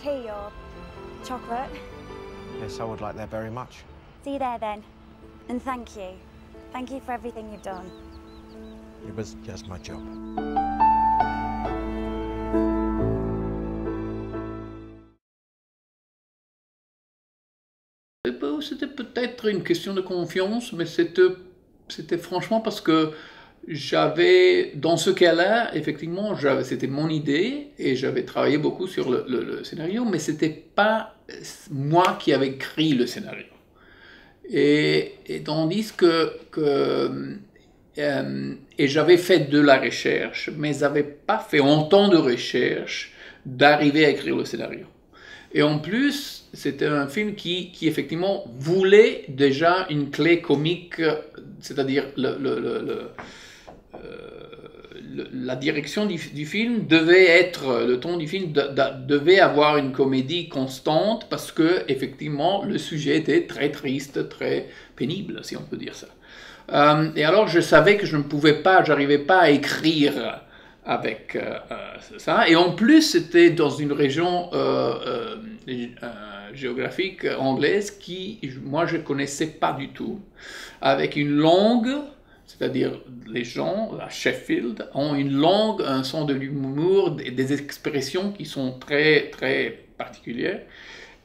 tea or chocolate? Yes, I would like that very much. See you there then. And thank you. Thank you for everything you've done. It was just my job. C'était peut-être une question de confiance, mais c'était franchement parce que j'avais, dans ce cas-là, effectivement, c'était mon idée et j'avais travaillé beaucoup sur le scénario, mais c'était pas moi qui avais écrit le scénario. Et tandis et j'avais fait de la recherche, mais j'avais pas fait autant de recherche d'arriver à écrire le scénario. Et en plus, c'était un film qui effectivement voulait déjà une clé comique, c'est-à-dire la direction du film devait être, le ton du film devait avoir une comédie constante parce que effectivement le sujet était très triste, très pénible, si on peut dire ça. Et alors je savais que je ne pouvais pas, j'arrivais pas à écrire avec ça. Et en plus, c'était dans une région géographique anglaise qui, moi, je ne connaissais pas du tout. Avec une langue, c'est-à-dire les gens à Sheffield ont une langue, un sens de l'humour, des expressions qui sont très, très particulières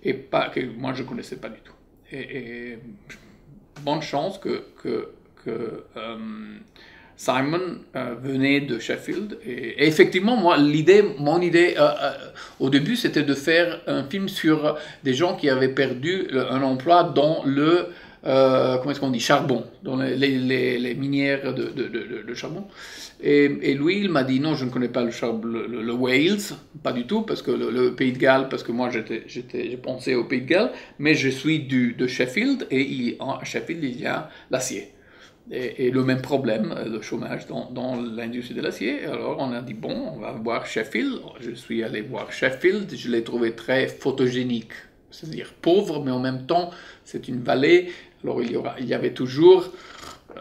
et que moi, je ne connaissais pas du tout. Et bonne chance que Simon venait de Sheffield et effectivement mon idée au début c'était de faire un film sur des gens qui avaient perdu un emploi dans le comment est-ce qu'on dit, charbon, dans les minières de charbon. Et lui, il m'a dit non, je ne connais pas le Wales, pas du tout, parce que le Pays de Galles, parce que moi j'ai pensé au Pays de Galles, mais je suis de Sheffield et à Sheffield il y a l'acier. Et le même problème, le chômage dans l'industrie de l'acier. Alors on a dit bon, on va voir Sheffield. Je suis allé voir Sheffield, je l'ai trouvé très photogénique, c'est-à-dire pauvre, mais en même temps c'est une vallée. Alors il y avait toujours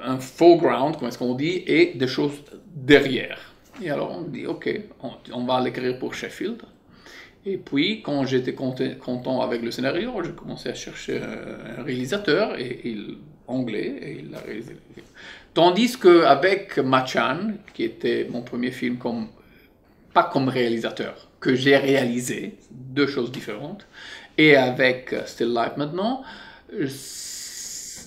un foreground, comme est-ce qu'on dit, et des choses derrière. Et alors on dit ok, on va l'écrire pour Sheffield. Et puis, quand j'étais content avec le scénario, j'ai commencé à chercher un réalisateur anglais, et il a réalisé le film. Tandis qu'avec Machan, qui était mon premier film pas comme réalisateur, que j'ai réalisé, deux choses différentes, et avec Still Life maintenant,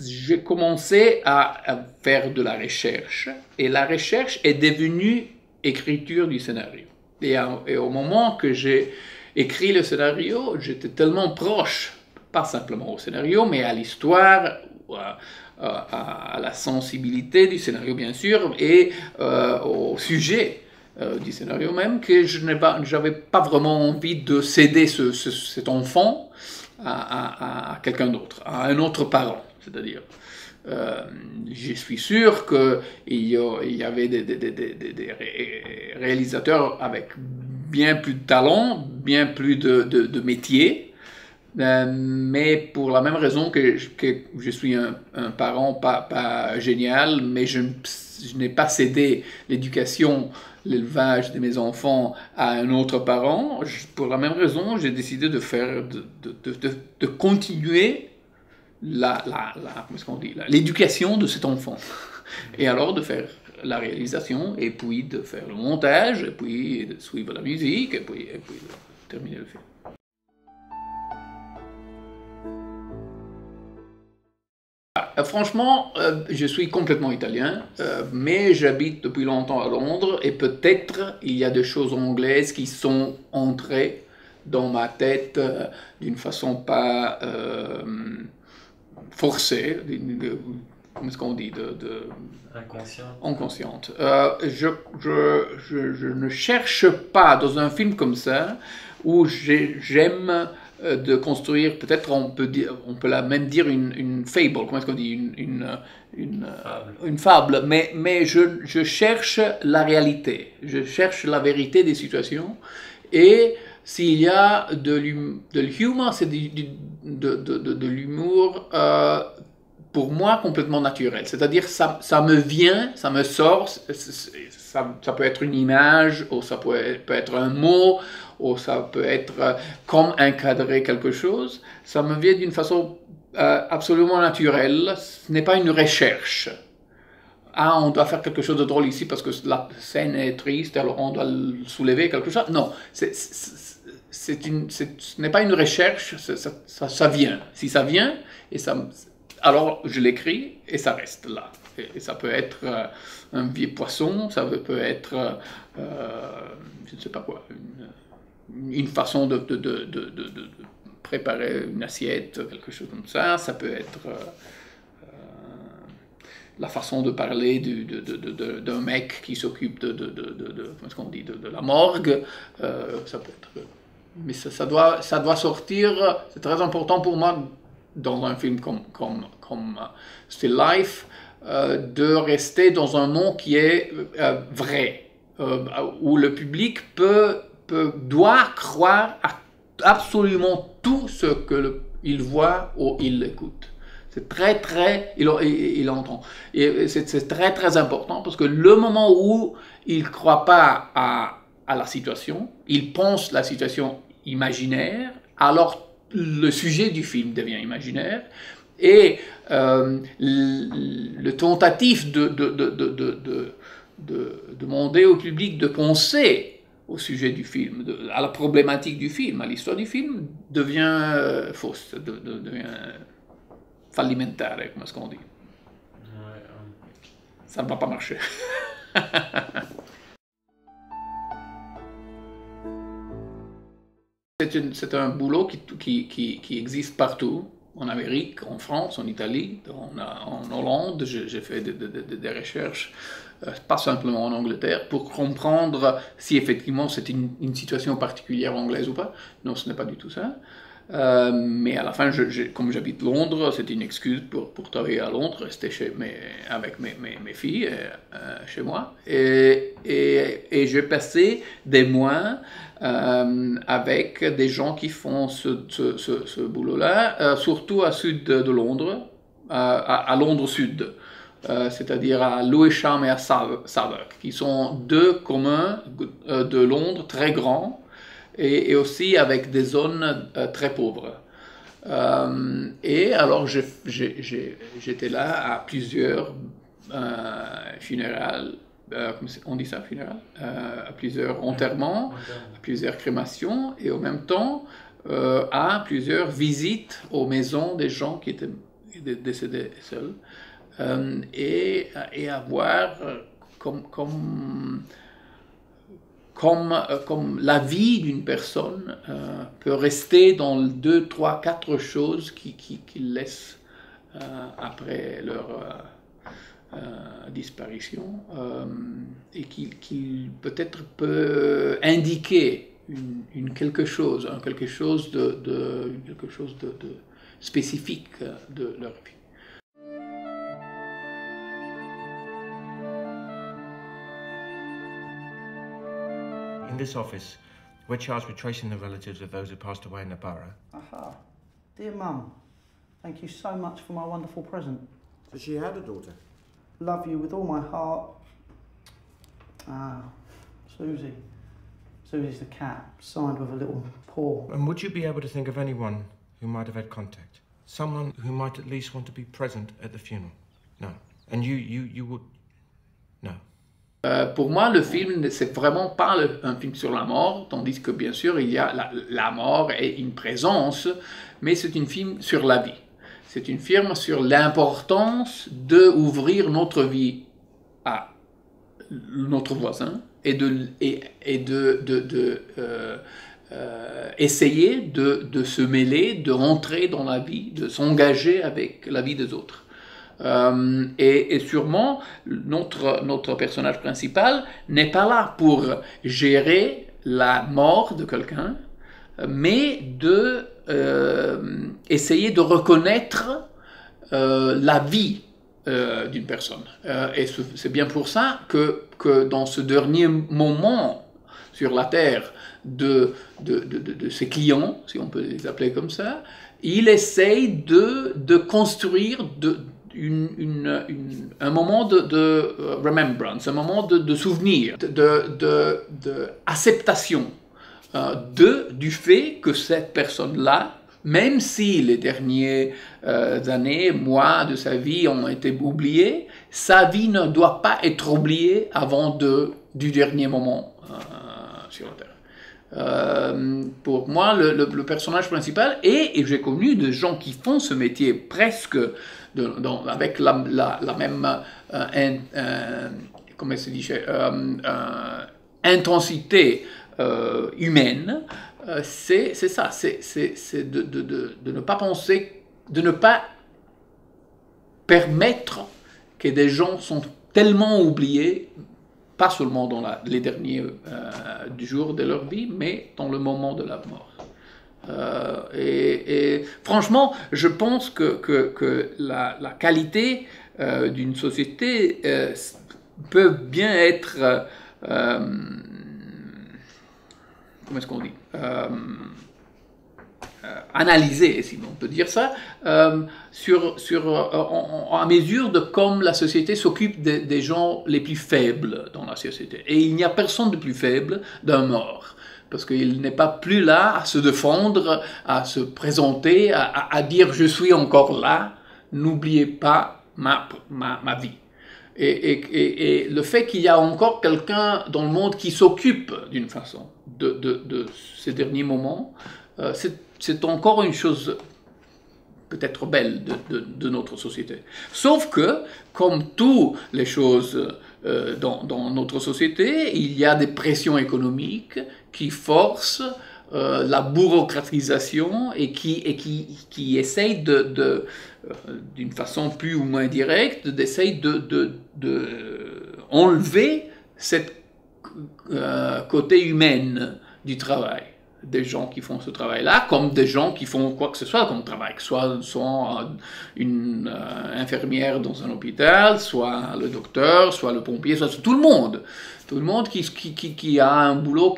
j'ai commencé à faire de la recherche, et la recherche est devenue écriture du scénario. Et au moment que j'ai écrit le scénario, j'étais tellement proche, pas simplement au scénario, mais à l'histoire, à la sensibilité du scénario bien sûr, et au sujet du scénario même, que je n'avais pas vraiment envie de céder cet enfant à quelqu'un d'autre, à un autre parent, c'est-à-dire. Je suis sûr qu'il y avait des réalisateurs avec bien plus de talent, bien plus de métier, mais pour la même raison que je suis un parent pas génial, mais je n'ai pas cédé l'éducation, l'élevage de mes enfants à un autre parent. Pour la même raison, j'ai décidé de continuer l'éducation de cet enfant. Et alors de faire la réalisation, et puis de faire le montage, et puis de suivre la musique, et puis de terminer le film. Franchement, je suis complètement italien, mais j'habite depuis longtemps à Londres, et peut-être il y a des choses anglaises qui sont entrées dans ma tête d'une façon pas forcée, comment est-ce qu'on dit, inconsciente. Je ne cherche pas dans un film comme ça où j'aime de construire, peut-être on peut même dire une fable, comment est-ce qu'on dit, une fable, mais je cherche la réalité, je cherche la vérité des situations, et s'il y a de l'humour, c'est de l'humour pour moi, complètement naturel. C'est-à-dire, ça me vient, ça me sort, ça peut être une image, ou ça peut être un mot, ou ça peut être comme encadrer quelque chose. Ça me vient d'une façon absolument naturelle. Ce n'est pas une recherche. Ah, on doit faire quelque chose de drôle ici parce que la scène est triste, alors on doit soulever quelque chose. Non, ce n'est pas une recherche, ça vient. Si ça vient, alors je l'écris et ça reste là. Et ça peut être un vieux poisson, ça peut être, je ne sais pas quoi, une façon de préparer une assiette, quelque chose comme ça. Ça peut être la façon de parler d'un mec qui s'occupe comment est-ce qu'on dit, de la morgue. Ça peut être, mais ça doit sortir. C'est très important pour moi dans un film comme Still Life de rester dans un monde qui est vrai, où le public doit croire à absolument tout ce qu'il voit ou il écoute. C'est il entend. Et c'est très très important parce que le moment où il ne croit pas à la situation, il pense la situation imaginaire, alors le sujet du film devient imaginaire et le tentative de demander au public de penser au sujet du film, à la problématique du film, à l'histoire du film, devient fausse, devient fallimentare, comme est-ce qu'on dit. Ça ne va pas marcher. C'est un boulot qui existe partout, en Amérique, en France, en Italie, en Hollande. J'ai fait des recherches, pas simplement en Angleterre, pour comprendre si effectivement c'est une situation particulière anglaise ou pas. Non, ce n'est pas du tout ça. Mais à la fin, comme j'habite Londres, c'était une excuse pour travailler à Londres, rester avec mes filles chez moi. Et j'ai passé des mois avec des gens qui font ce boulot-là, surtout à sud de Londres, à Londres Sud, c'est-à-dire à Lewisham et à Southwark, qui sont deux communs de Londres très grands, et aussi avec des zones très pauvres. Et alors j'étais là à plusieurs funérailles, on dit ça, funérailles, à plusieurs enterrements, à plusieurs crémations, et en même temps à plusieurs visites aux maisons des gens qui étaient décédés seuls, et à voir comme la vie d'une personne peut rester dans 2, 3, 4 choses qu'ils laissent après leur disparition, et qui peut-être peut indiquer quelque chose de spécifique de leur vie. In this office, we're charged with tracing the relatives of those who passed away in the borough. Aha. Dear Mum, thank you so much for my wonderful present. So she had a daughter? Love you with all my heart. Ah, Susie. Susie's the cat, signed with a little paw. And would you be able to think of anyone who might have had contact? Someone who might at least want to be present at the funeral? No. And you would... No. Pour moi, le film, c'est vraiment pas un film sur la mort, tandis que bien sûr, il y a la mort et une présence, mais c'est un film sur la vie. C'est un film sur l'importance d'ouvrir notre vie à notre voisin et essayer de se mêler, de rentrer dans la vie, de s'engager avec la vie des autres. Et sûrement, notre personnage principal n'est pas là pour gérer la mort de quelqu'un, mais essayer de reconnaître la vie d'une personne. Et c'est bien pour ça que dans ce dernier moment sur la Terre de ses clients, si on peut les appeler comme ça, il essaye de construire un moment de remembrance, un moment de souvenir, d'acceptation du fait que cette personne-là, même si les dernières années, mois de sa vie ont été oubliés, sa vie ne doit pas être oubliée avant du dernier moment sur la Terre. Pour moi, le personnage principal, et j'ai connu des gens qui font ce métier presque avec la même comment se dit, intensité humaine, c'est ça, c'est de ne pas penser, de ne pas permettre que des gens sont tellement oubliés, pas seulement dans les derniers jours de leur vie, mais dans le moment de la mort. Et franchement, je pense que la qualité d'une société peut bien être, comment est-ce qu'on dit, analysée, si on peut dire ça, à mesure de comme la société s'occupe des gens les plus faibles dans la société. Et il n'y a personne de plus faible d'un mort. Parce qu'il n'est pas plus là à se défendre, à se présenter, à dire « je suis encore là, n'oubliez pas ma vie ». Et le fait qu'il y a encore quelqu'un dans le monde qui s'occupe d'une façon de ces derniers moments, c'est encore une chose peut-être belle de notre société. Sauf que, comme toutes les choses dans notre société, il y a des pressions économiques qui forcent la bureaucratisation et qui essayent d'une façon plus ou moins directe, d'essayer enlever cette côté humain du travail. Des gens qui font ce travail-là, comme des gens qui font quoi que ce soit comme travail, soit une infirmière dans un hôpital, soit le docteur, soit le pompier, soit tout le monde qui a un boulot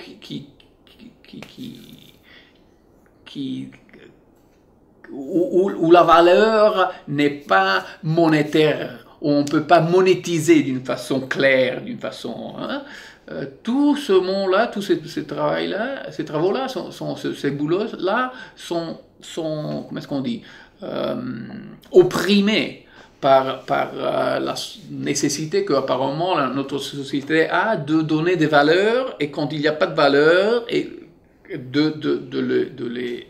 où la valeur n'est pas monétaire, où on ne peut pas monétiser d'une façon claire, d'une façon... tout ce monde-là, tous ces travaux-là, ces boulots-là sont comment est-ce qu'on dit, opprimés par la nécessité qu'apparemment notre société a de donner des valeurs, et quand il n'y a pas de valeurs, et de les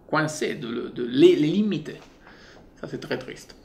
coincer, de les limiter. Ça, c'est très triste.